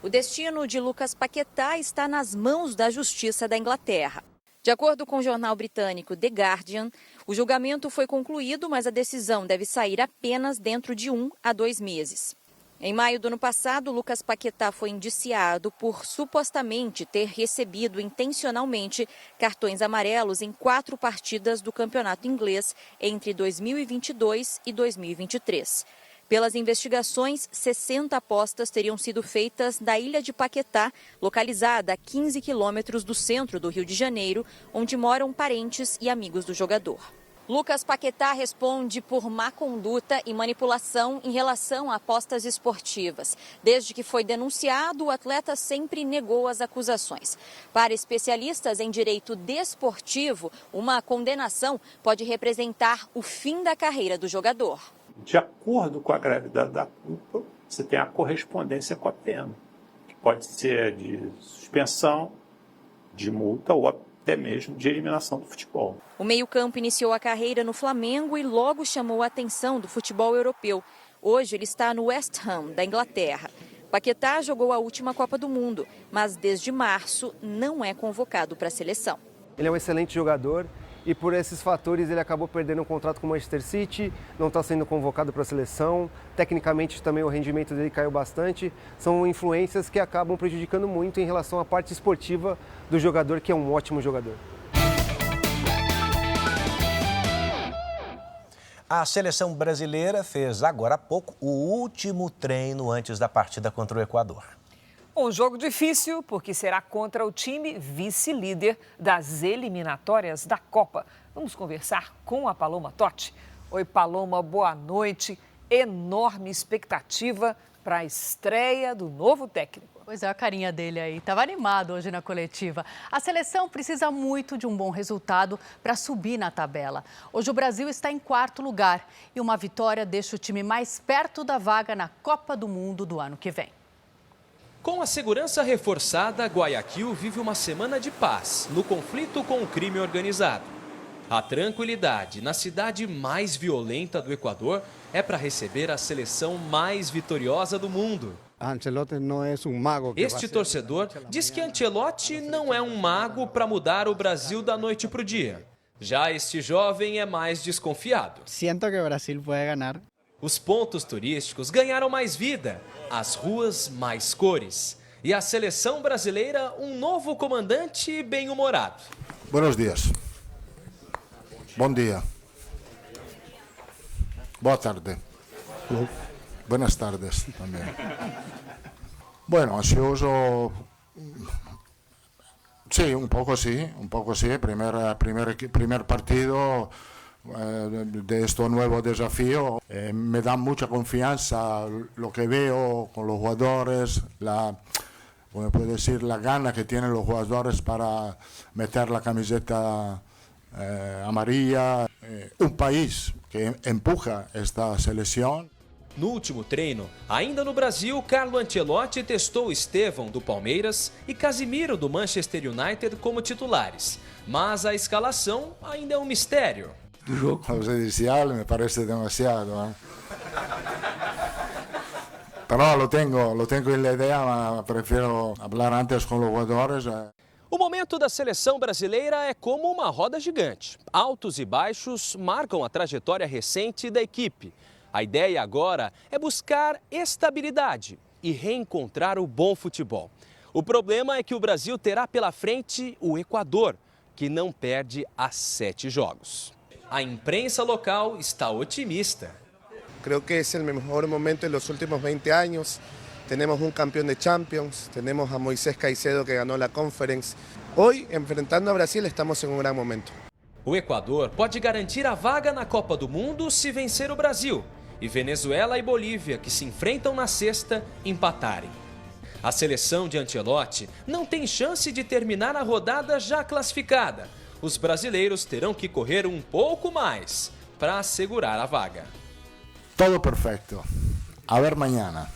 O destino de Lucas Paquetá está nas mãos da Justiça da Inglaterra. De acordo com o jornal britânico The Guardian, o julgamento foi concluído, mas a decisão deve sair apenas dentro de 1 a 2 meses. Em maio do ano passado, Lucas Paquetá foi indiciado por supostamente ter recebido intencionalmente cartões amarelos em 4 partidas do campeonato inglês entre 2022 e 2023. Pelas investigações, 60 apostas teriam sido feitas da ilha de Paquetá, localizada a 15 quilômetros do centro do Rio de Janeiro, onde moram parentes e amigos do jogador. Lucas Paquetá responde por má conduta e manipulação em relação a apostas esportivas. Desde que foi denunciado, o atleta sempre negou as acusações. Para especialistas em direito desportivo, uma condenação pode representar o fim da carreira do jogador. De acordo com a gravidade da culpa, você tem a correspondência com a pena, que pode ser de suspensão, de multa ou até mesmo de eliminação do futebol. O meio-campo iniciou a carreira no Flamengo e logo chamou a atenção do futebol europeu. Hoje ele está no West Ham, da Inglaterra. Paquetá jogou a última Copa do Mundo, mas desde março não é convocado para a seleção. Ele é um excelente jogador. E por esses fatores ele acabou perdendo um contrato com o Manchester City, não está sendo convocado para a seleção. Tecnicamente também o rendimento dele caiu bastante. São influências que acabam prejudicando muito em relação à parte esportiva do jogador, que é um ótimo jogador. A seleção brasileira fez agora há pouco o último treino antes da partida contra o Equador. Um jogo difícil, porque será contra o time vice-líder das eliminatórias da Copa. Vamos conversar com a Paloma Totti. Oi, Paloma, boa noite. Enorme expectativa para a estreia do novo técnico. Pois é, a carinha dele aí. Estava animado hoje na coletiva. A seleção precisa muito de um bom resultado para subir na tabela. Hoje o Brasil está em 4º lugar e uma vitória deixa o time mais perto da vaga na Copa do Mundo do ano que vem. Com a segurança reforçada, Guayaquil vive uma semana de paz no conflito com o crime organizado. A tranquilidade na cidade mais violenta do Equador é para receber a seleção mais vitoriosa do mundo. Ancelotti não é um mago. Este torcedor diz que Ancelotti não é um mago para mudar o Brasil da noite para o dia. Já este jovem é mais desconfiado. Sinto que o Brasil pode ganhar. Os pontos turísticos ganharam mais vida, as ruas mais cores. E a seleção brasileira, um novo comandante bem-humorado. Buenos dias. Bom dia. Boa tarde. Buenas tardes también. Bueno, ansioso. Sí, un poco sí. Primer partido de este nuevo desafío. Me da mucha confianza lo que veo con los jugadores, como puedo decir, la gana que tienen los jugadores para meter la camiseta amarilla. Un país que empuja esta selección. No último treino, ainda no Brasil, Carlo Ancelotti testou Estevão, do Palmeiras, e Casimiro, do Manchester United, como titulares. Mas a escalação ainda é um mistério. Presidencial me parece demasiado. Pero lo tengo en la idea, mas prefiro hablar antes com os jogadores. O momento da seleção brasileira é como uma roda gigante. Altos e baixos marcam a trajetória recente da equipe. A ideia agora é buscar estabilidade e reencontrar o bom futebol. O problema é que o Brasil terá pela frente o Equador, que não perde há 7 jogos. A imprensa local está otimista. Creo que es el mejor momento en los últimos 20 años. Tenemos un campeón de Champions, tenemos a Moisés Caicedo que ganó la Conference. Hoy, enfrentando a Brasil, estamos en un gran momento. O Equador pode garantir a vaga na Copa do Mundo se vencer o Brasil. E Venezuela e Bolívia, que se enfrentam na sexta, empatarem. A seleção de Ancelotti não tem chance de terminar a rodada já classificada. Os brasileiros terão que correr um pouco mais para assegurar a vaga. Todo perfeito. A ver mañana.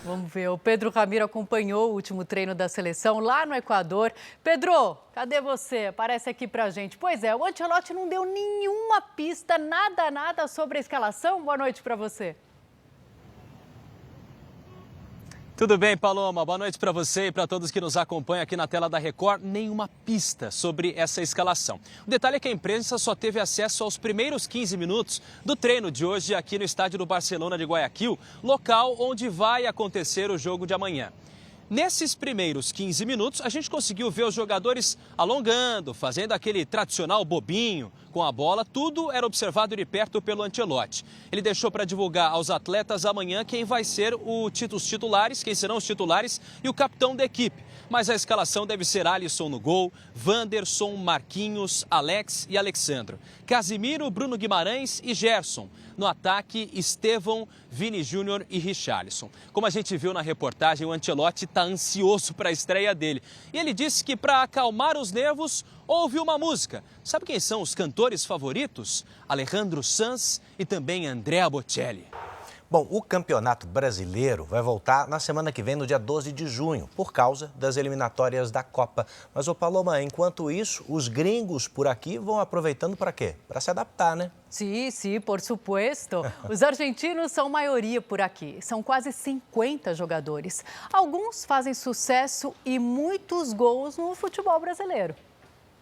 Vamos ver, o Pedro Ramiro acompanhou o último treino da seleção lá no Equador. Pedro, cadê você? Aparece aqui pra gente. Pois é, o Ancelotti não deu nenhuma pista, nada sobre a escalação. Boa noite pra você. Tudo bem, Paloma? Boa noite para você e para todos que nos acompanham aqui na tela da Record. Nenhuma pista sobre essa escalação. O detalhe é que a imprensa só teve acesso aos primeiros 15 minutos do treino de hoje aqui no estádio do Barcelona de Guayaquil, local onde vai acontecer o jogo de amanhã. Nesses primeiros 15 minutos, a gente conseguiu ver os jogadores alongando, fazendo aquele tradicional bobinho com a bola. Tudo era observado de perto pelo Ancelotti. Ele deixou para divulgar aos atletas amanhã quem vai ser os titulares, quem serão os titulares e o capitão da equipe. Mas a escalação deve ser Alisson no gol, Wanderson, Marquinhos, Alex e Alexandro. Casimiro, Bruno Guimarães e Gerson. No ataque, Estevão, Vini Júnior e Richarlison. Como a gente viu na reportagem, o Ancelotti está ansioso para a estreia dele. E ele disse que para acalmar os nervos, ouve uma música. Sabe quem são os cantores favoritos? Alejandro Sanz e também Andrea Bocelli. Bom, o Campeonato Brasileiro vai voltar na semana que vem, no dia 12 de junho, por causa das eliminatórias da Copa. Mas, ô Paloma, enquanto isso, os gringos por aqui vão aproveitando para quê? Para se adaptar, né? Sim, por supuesto. Os argentinos são maioria por aqui. São quase 50 jogadores. Alguns fazem sucesso e muitos gols no futebol brasileiro.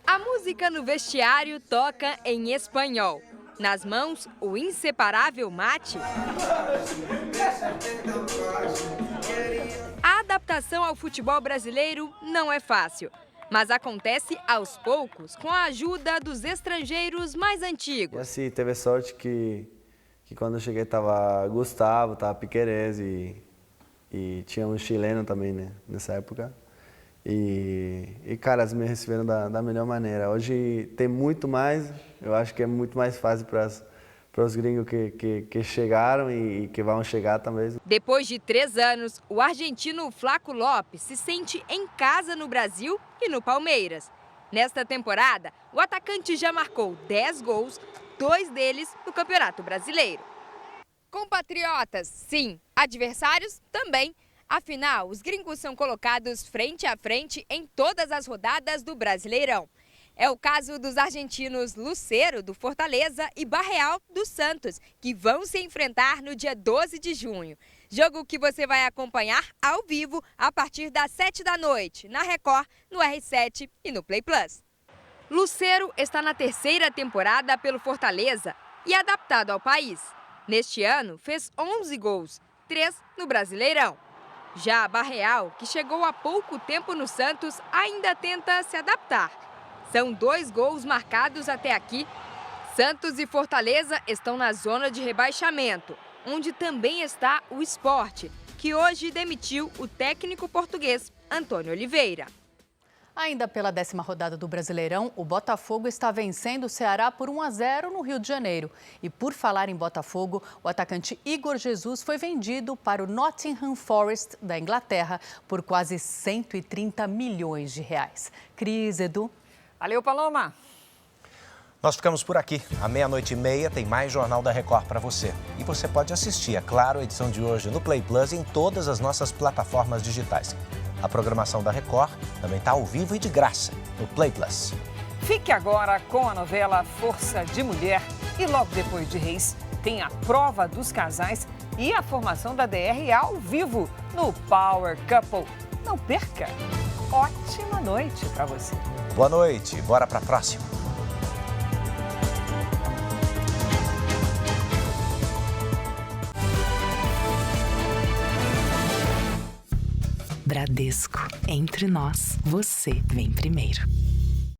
A música no vestiário toca em espanhol. Nas mãos, o inseparável mate. A adaptação ao futebol brasileiro não é fácil. Mas acontece aos poucos, com a ajuda dos estrangeiros mais antigos. E assim, teve sorte que quando eu cheguei tava Gustavo, tava Piquerez e tinha um chileno também, né, nessa época. E cara, eles me receberam da melhor maneira. Hoje tem muito mais, eu acho que é muito mais fácil para os gringos que chegaram e que vão chegar também. Depois de 3 anos, o argentino Flaco Lopes se sente em casa no Brasil e no Palmeiras. Nesta temporada, o atacante já marcou 10 gols, 2 deles no Campeonato Brasileiro. Compatriotas, sim. Adversários, também. Afinal, os gringos são colocados frente a frente em todas as rodadas do Brasileirão. É o caso dos argentinos Lucero, do Fortaleza, e Barreal, do Santos, que vão se enfrentar no dia 12 de junho. Jogo que você vai acompanhar ao vivo a partir das 7 da noite, na Record, no R7 e no Play Plus. Lucero está na 3ª temporada pelo Fortaleza e adaptado ao país. Neste ano, fez 11 gols, 3 no Brasileirão. Já Barreal, que chegou há pouco tempo no Santos, ainda tenta se adaptar. São 2 gols marcados até aqui. Santos e Fortaleza estão na zona de rebaixamento, onde também está o Sport, que hoje demitiu o técnico português Antônio Oliveira. Ainda pela 10ª rodada do Brasileirão, o Botafogo está vencendo o Ceará por 1-0 no Rio de Janeiro. E por falar em Botafogo, o atacante Igor Jesus foi vendido para o Nottingham Forest da Inglaterra por quase 130 milhões de reais. Cris, Edu. Valeu, Paloma. Nós ficamos por aqui. À 00:30 tem mais Jornal da Record para você. E você pode assistir, é claro, a edição de hoje no Play Plus e em todas as nossas plataformas digitais. A programação da Record também está ao vivo e de graça no Play Plus. Fique agora com a novela Força de Mulher e logo depois de Reis tem a prova dos casais e a formação da DR ao vivo no Power Couple. Não perca! Ótima noite para você. Boa noite, bora para a próxima. Bradesco, entre nós, você vem primeiro.